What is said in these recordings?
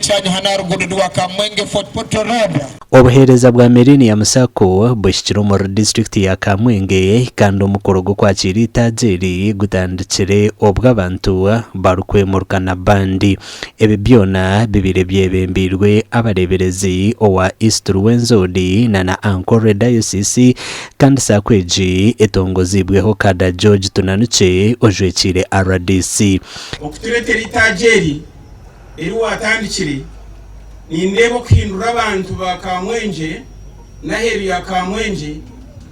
cyane hanaruguru wa Kamwenge Fort Portal Road. Obuhereza bwa Millennium Sacco bushikira mu district ya Kamwenge kandi umukoro gwo kwakira itajeri gutandikire obw'abantu barukwemurukana bandi ebi byona bibire byebembirwe abareberezi owa East Rwenzori na Ankole Diocese kandi sakweji etongozibweho kada George Tunanuche ojwekire RDC okuturetera itajeri eri watandikire nindebo kuhindura abantu ba Kamwenje naheru ya Kamwenje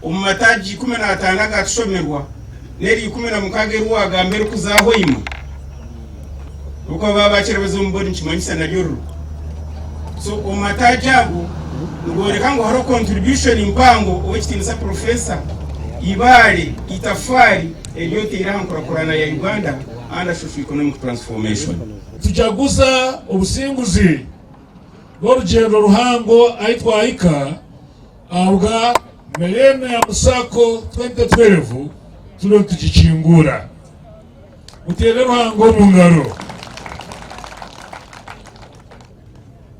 umumataji 15 agatushomerwa neri 16 ruwaga mbere kuzahoyima uko babakirebezo mboni nchimanyisa na ryo so umumataji abo ngoreka ngo haro contribution impango owekitinisa professor ibare itafari elyote irankurakurana ya Uganda under socio-economic transformation tujaguza obusinguzi Gorjero ruhango aitwaika abwa Millennium Sacco 2012 tulo tukichingura mutere ruhango mungaro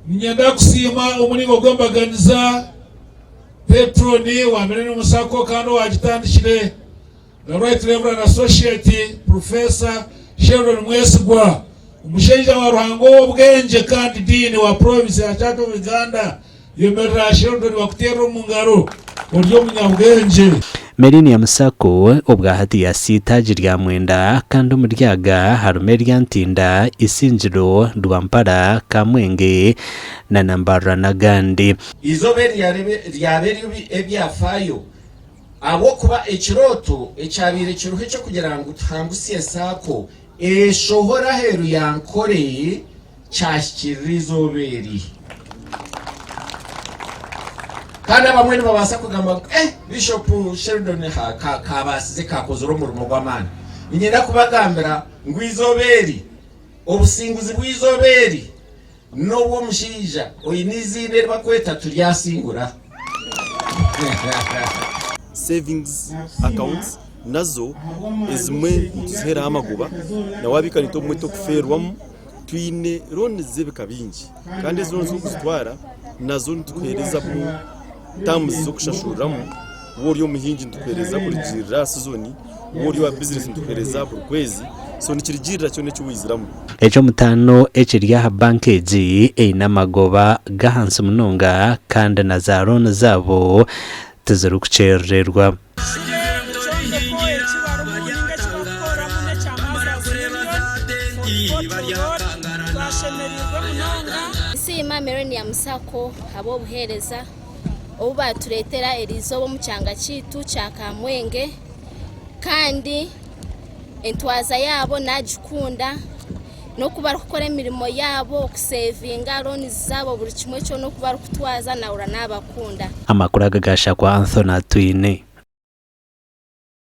nyanda kusima umuningo gwambaganiza petroni wa Millennium Sacco kandi wagitandikire the Right Reverend Associate Professor Sheldon Mwesigwa umusheja wa ruhango ubwenge kandi dini wa province ya Chato Uganda yemerera Sheldon wakutera mungaro uryo munyabwenge. Millennium Sacco obwahati ya sitaji rya mwenda kandi umuryaga harume ryantinda isinjiro rwampara Kamwenge na Nambara na Gandi izoberi ryaberi ebyafayo abo kuba ekiroto ecyabire kiruhe cyo kugira ngo tuhangusiye Sacco eshohora heru yankore cyashyikirizoberi kandi abamwe babasa kugamba Bishop Sheldon kabasize kakozoro umurimo gw'amana nyenda kubagambira ngwizoberi obusinguzi bw'izoberi n'uwo mushija oyinizinde bakweta turyasingura savings accounts nazo ezimwe tuzihera amagoba na wabikani to mwe to kuferwamo twine rone zebeka bingi kandi ezo zo kuzitwara nazo ntukereza mu tamu zo kushashuramo wori muhingi ntukereza kurigirira sizoni wori wa business ntukereza buri kwezi so nikirigirira cyo necyo wiziramo ejo mutano ekirya bankeji einamagoba gahanse munonga kandi na za rone zabo tuzerukucererwa Sima Millennium Sacco abo buhereza obu baturetera erizo mu cyanga kitu cya Kamwenge kandi entwaza yabo najikunda no kuba gukora imirimo yabo okusevinga loans zabo buri kimwe cyo no kuba kutwaza na ura nabakunda amakuru agagasha kwa Anthony Twine.